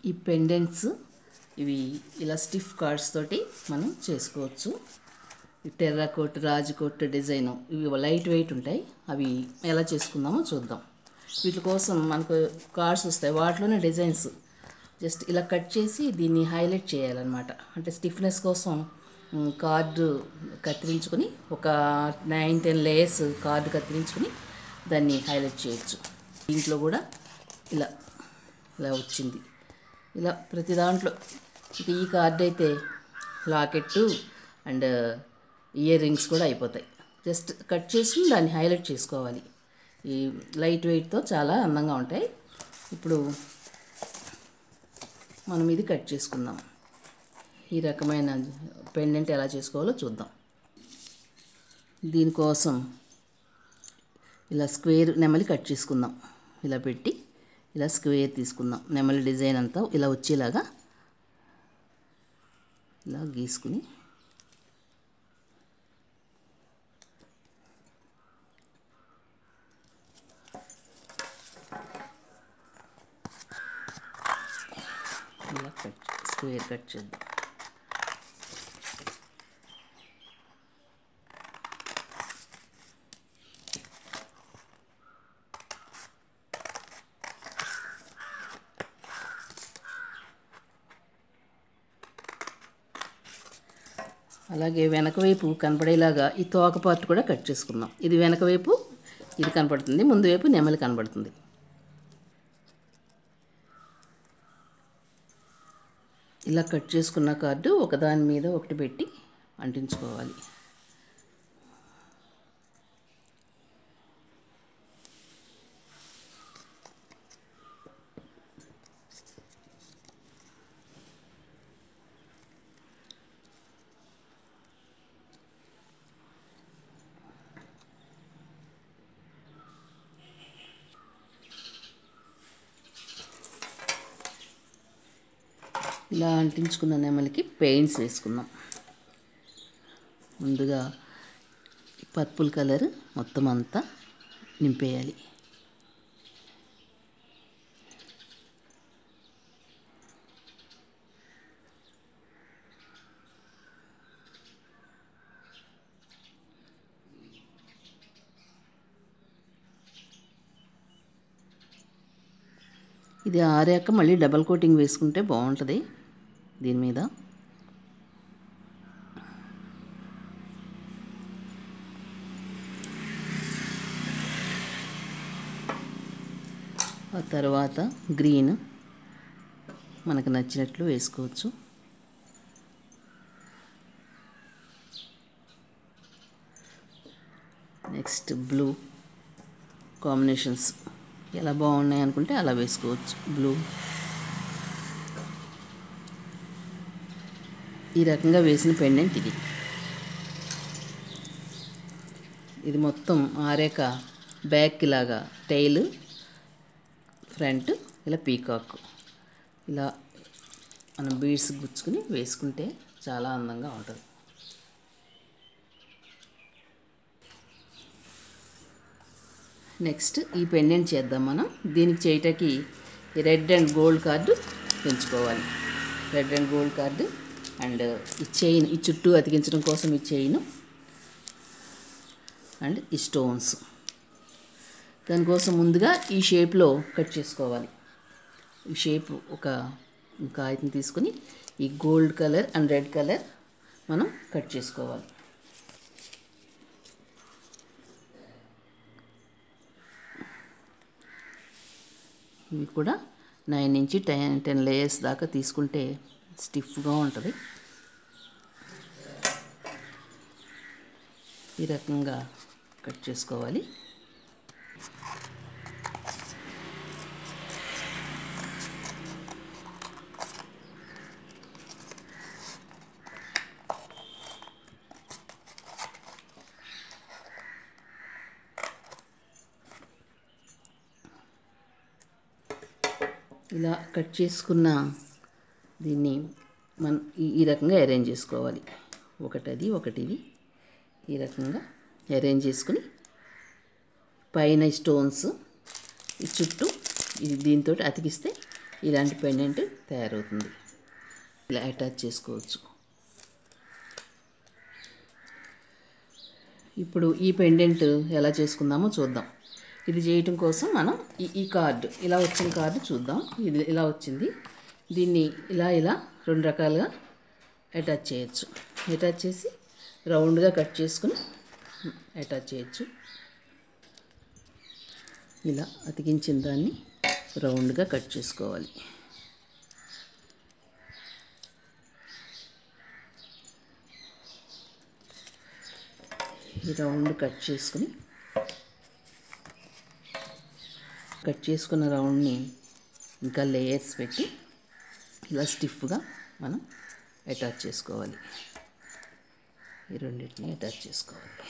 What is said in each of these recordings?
ఈ పెండెంట్స్ ఇవి ఇలా స్టిఫ్ కార్డ్స్ తోటి మనం చేసుకోవచ్చు. టెర్రాకోట్, రాజ్కోట్ డిజైన్ ఇవి లైట్ వెయిట్ ఉంటాయి. అవి ఎలా చేసుకుందామో చూద్దాం. వీటి కోసం మనకు కార్డ్స్ వస్తాయి, వాటిలోనే డిజైన్స్ జస్ట్ ఇలా కట్ చేసి దీన్ని హైలైట్ చేయాలన్నమాట. అంటే స్టిఫ్నెస్ కోసం కార్డు కత్తిరించుకొని ఒక 9-10 లేయర్స్ కార్డు కత్తిరించుకొని దాన్ని హైలైట్ చేయొచ్చు. దీంట్లో కూడా ఇలా ఇలా వచ్చింది. ఇలా ప్రతి దాంట్లో ఈ కార్డ్ అయితే లాకెట్టు అండ్ ఇయర్ రింగ్స్ కూడా అయిపోతాయి. జస్ట్ కట్ చేసి దాన్ని హైలైట్ చేసుకోవాలి. ఈ లైట్ వెయిట్తో చాలా అందంగా ఉంటాయి. ఇప్పుడు మనం ఇది కట్ చేసుకుందాం. ఈ రకమైన పెండెంట్ ఎలా చేసుకోవాలో చూద్దాం. దీనికోసం ఇలా స్క్వేర్ నెమలి కట్ చేసుకుందాం. ఇలా పెట్టి ఇలా స్క్వేర్ తీసుకుందాం. నెమలి డిజైన్ అంతా ఇలా వచ్చేలాగా ఇలా గీసుకుని ఇలా స్క్వేర్ కట్ చేద్దాం. అలాగే వెనక వైపు కనపడేలాగా ఈ తోక పార్ట్ కూడా కట్ చేసుకుందాం. ఇది వెనక వైపు ఇది కనపడుతుంది, ముందు వైపు నెమలి కనబడుతుంది. ఇలా కట్ చేసుకున్న కార్డు ఒకదాని మీద ఒకటి పెట్టి అంటించుకోవాలి. ఇలా అంటించుకున్న నెమలికి పెయింట్స్ వేసుకుందాం. ముందుగా పర్పుల్ కలర్ మొత్తం అంతా నింపేయాలి. ఇది ఆరాక మళ్ళీ డబల్ కోటింగ్ వేసుకుంటే బాగుంటుంది దీని మీద. ఆ తర్వాత గ్రీన్ మనకు నచ్చినట్లు వేసుకోవచ్చు. నెక్స్ట్ బ్లూ కాంబినేషన్స్ ఎలా బాగున్నాయి అనుకుంటే అలా వేసుకోవచ్చు. బ్లూ ఈ రకంగా వేసిన పెండెంట్ ఇది. ఇది మొత్తం ఆరేక బ్యాక్ లాగా టైల్, ఫ్రంట్ ఇలా పీకాక్ ఇలా మనం బీడ్స్ గుచ్చుకుని వేసుకుంటే చాలా అందంగా ఉంటుంది. నెక్స్ట్ ఈ పెండెంట్ చేద్దాం మనం. దీనికి చేయటానికి రెడ్ అండ్ గోల్డ్ కార్డు పెంచుకోవాలి. Red and gold card and ఈ చైన్, ఈ చుట్టూ అతికించడం కోసం ఈ చైన్ అండ్ ఈ స్టోన్స్. దానికోసం ముందుగా ఈ షేప్లో కట్ చేసుకోవాలి. ఈ షేప్ ఒక కాగితం తీసుకొని ఈ gold colour and red colour మనం కట్ చేసుకోవాలి. ఇవి కూడా 9 నుంచి 10 లేయర్స్ దాకా తీసుకుంటే స్టిఫ్గా ఉంటుంది. ఈ రకంగా కట్ చేసుకోవాలి. ఇలా కట్ చేసుకున్న దీన్ని మనం ఈ రకంగా అరేంజ్ చేసుకోవాలి. ఒకటి అది, ఒకటి ఇది. ఈ రకంగా అరేంజ్ చేసుకుని పైన స్టోన్స్ ఈ చుట్టూ ఇది దీంతో అతికిస్తే ఇలాంటి పెండెంట్ తయారవుతుంది. ఇలా అటాచ్ చేసుకోవచ్చు. ఇప్పుడు ఈ పెండెంట్ ఎలా చేసుకుందామో చూద్దాం. ఇది చేయటం కోసం మనం ఈ కార్డు, ఇలా వచ్చిన కార్డు చూద్దాం. ఇది ఇలా వచ్చింది. దీన్ని ఇలా 2 రకాలుగా అటాచ్ చేయొచ్చు. అటాచ్ చేసి రౌండ్గా కట్ చేసుకుని అటాచ్ చేయొచ్చు. ఇలా అతికించిన దాన్ని రౌండ్గా కట్ చేసుకోవాలి. ఈ రౌండ్ కట్ చేసుకున్న రౌండ్ని ఇంకా లేయర్స్ పెట్టి ఇలా స్టిఫ్గా మనం అటాచ్ చేసుకోవాలి. ఈ రెండింటిని అటాచ్ చేసుకోవాలి.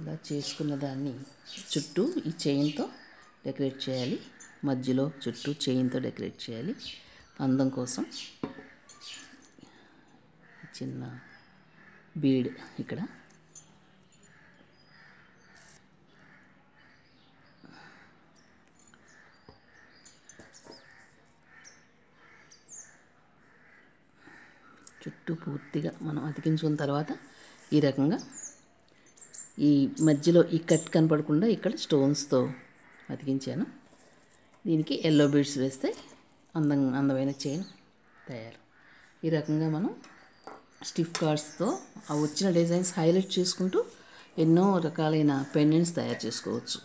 ఇలా చేసుకున్న దాన్ని చుట్టూ ఈ చైన్తో డెకరేట్ చేయాలి. మధ్యలో చుట్టూ చైన్తో డెకరేట్ చేయాలి. అందం కోసం చిన్న బీడ్ ఇక్కడ చుట్టూ పూర్తిగా మనం అతికించుకున్న తర్వాత ఈ రకంగా ఈ మధ్యలో ఈ కట్ కనపడకుండా ఇక్కడ స్టోన్స్తో అతికించాను. దీనికి ఎల్లో బీడ్స్ వేస్తే అందమైన చైన్ తయారు. ఈ రకంగా మనం స్టిఫ్ కార్డ్స్తో ఆ వచ్చిన డిజైన్స్ హైలైట్ చేసుకుంటూ ఎన్నో రకాలైన పెండెంట్స్ తయారు చేసుకోవచ్చు.